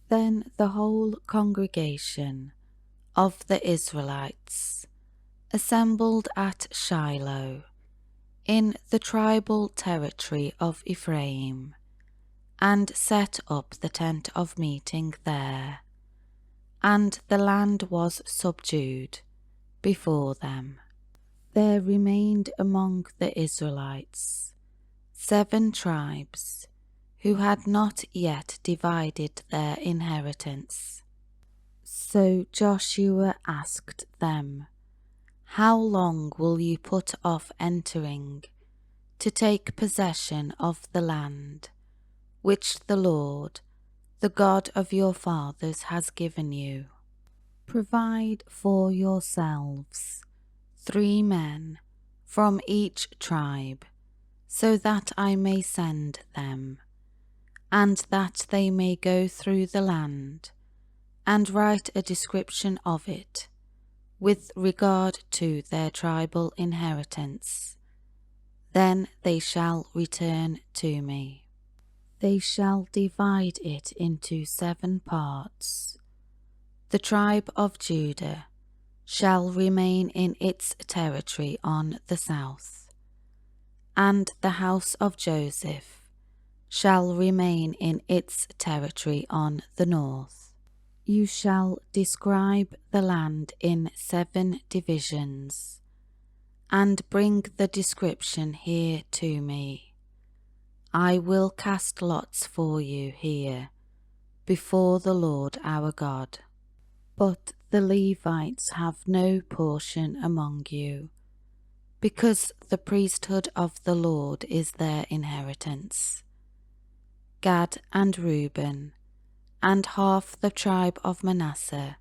Then the whole congregation of the Israelites assembled at Shiloh in the tribal territory of Ephraim, and set up the tent of meeting there, and the land was subdued before them. There remained among the Israelites 7 tribes who had not yet divided their inheritance. So Joshua asked them, "How long will you put off entering to take possession of the land which the Lord, the God of your fathers, has given you? Provide for yourselves 3 men from each tribe, so that I may send them, and that they may go through the land and write a description of it with regard to their tribal inheritance. Then they shall return to me. They shall divide it into 7 parts. The tribe of Judah shall remain in its territory on the south, and the house of Joseph shall remain in its territory on the north. You shall describe the land in 7 divisions, and bring the description here to me. I will cast lots for you here before the Lord our God. But the Levites have no portion among you, because the priesthood of the Lord is their inheritance. Gad and Reuben, and half the tribe of Manasseh,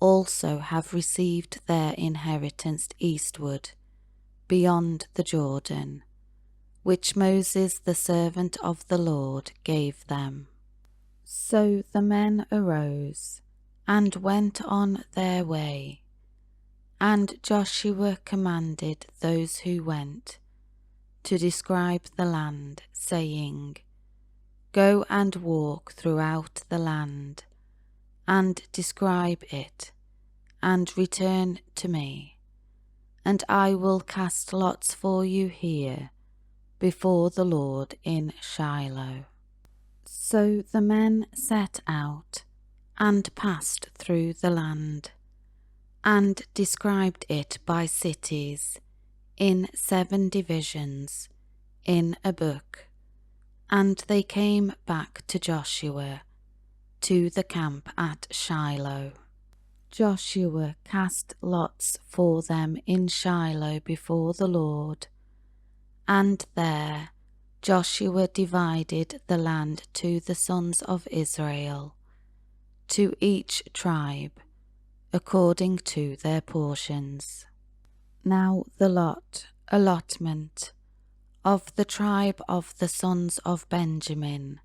also have received their inheritance eastward, beyond the Jordan, which Moses the servant of the Lord gave them." So the men arose and went on their way, and Joshua commanded those who went to describe the land, saying, "Go and walk throughout the land, and describe it, and return to me, and I will cast lots for you here before the Lord in Shiloh." So the men set out and passed through the land, and described it by cities in 7 divisions in a book. And they came back to Joshua to the camp at Shiloh. Joshua cast lots for them in Shiloh before the Lord, and there Joshua divided the land to the sons of Israel, to each tribe, according to their portions. Now the allotment of the tribe of the sons of Benjamin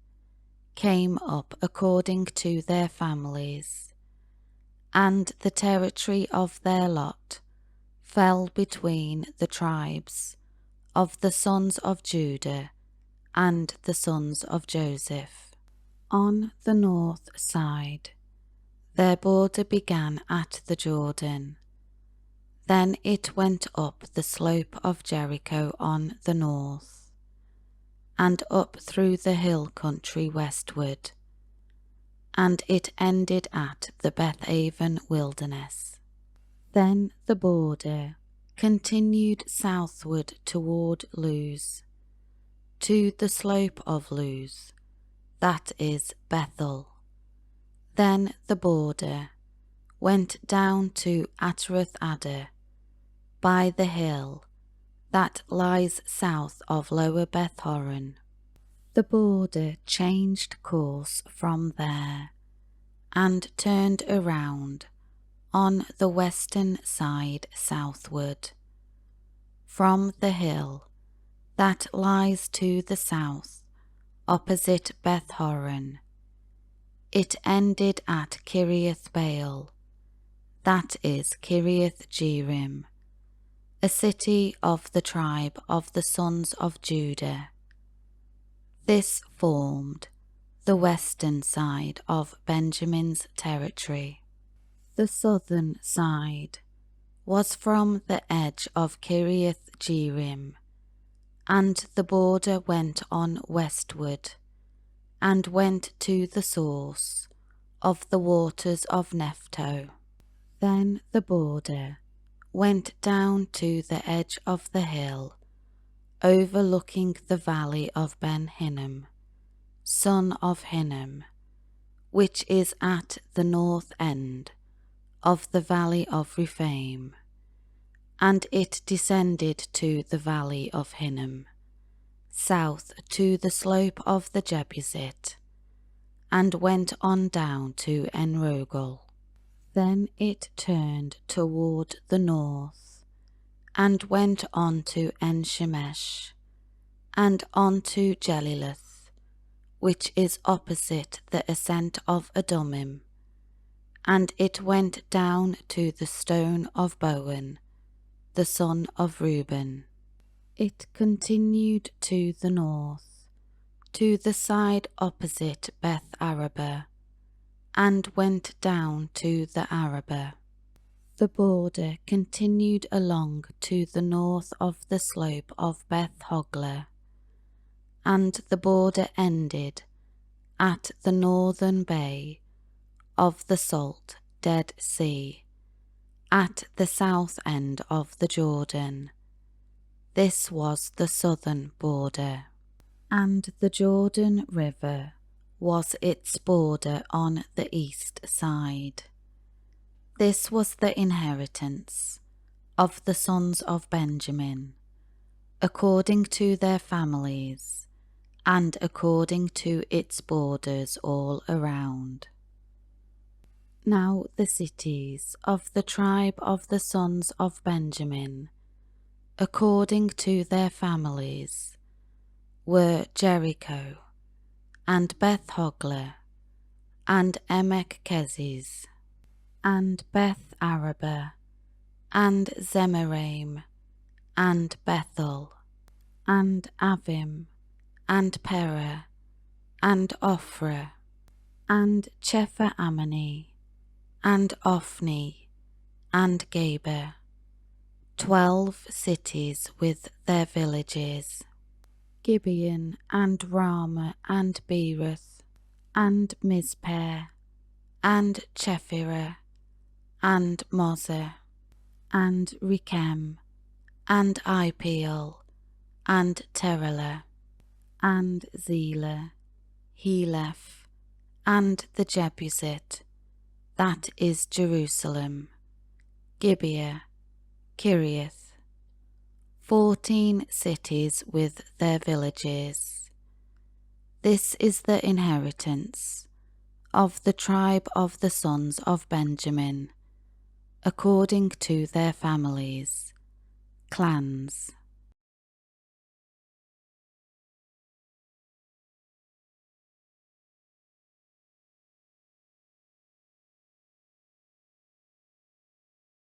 came up according to their families, and the territory of their lot fell between the tribes of the sons of Judah and the sons of Joseph. On the north side, their border began at the Jordan. Then it went up the slope of Jericho on the north, and up through the hill country westward, and it ended at the Bethaven wilderness. Then the border continued southward toward Luz, to the slope of Luz, that is Bethel. Then the border went down to Atroth Adar, by the hill that lies south of Lower Beth Horon. The border changed course from there, and turned around on the western side southward. From the hill that lies to the south, opposite Beth Horon, it ended at Kiriath Baal, that is Kiriath Jearim, a city of the tribe of the sons of Judah. This formed the western side of Benjamin's territory. The southern side was from the edge of Kiriath Jearim, and the border went on westward, and went to the source of the waters of Nephto. Then the border went down to the edge of the hill, overlooking the valley of Ben Hinnom, son of Hinnom, which is at the north end of the valley of Rephaim, and it descended to the valley of Hinnom, south to the slope of the Jebusite, and went on down to Enrogel. Then it turned toward the north, and went on to En-shemesh, and on to Jelileth, which is opposite the ascent of Adummim, and it went down to the stone of Bowen, the son of Reuben. It continued to the north, to the side opposite Beth Araba, and went down to the Araba. The border continued along to the north of the slope of Beth Hogla, and the border ended at the northern bay of the salt Dead Sea, at the south end of the Jordan. This was the southern border. And the Jordan River was its border on the east side. This was the inheritance of the sons of Benjamin, according to their families, and according to its borders all around. Now the cities of the tribe of the sons of Benjamin, according to their families, were Jericho, and Beth Hogla, and Emek Keziz, and Beth Araba, and Zemaraim, and Bethel, and Avim, and Perah, and Ophrah, and Chephah-Ammoni, and Ophni, and Geber, 12 cities with their villages, Gibeon, and Ramah, and Beeroth, and Mizpeh, and Chephirah, and Mozer, and Rechem, and Ipeel, and Terelah, and Zelah, Heleph, and the Jebusite, that is Jerusalem, Gibeah, Kiriath, 14 cities with their villages. This is the inheritance of the tribe of the sons of Benjamin, according to their families, clans.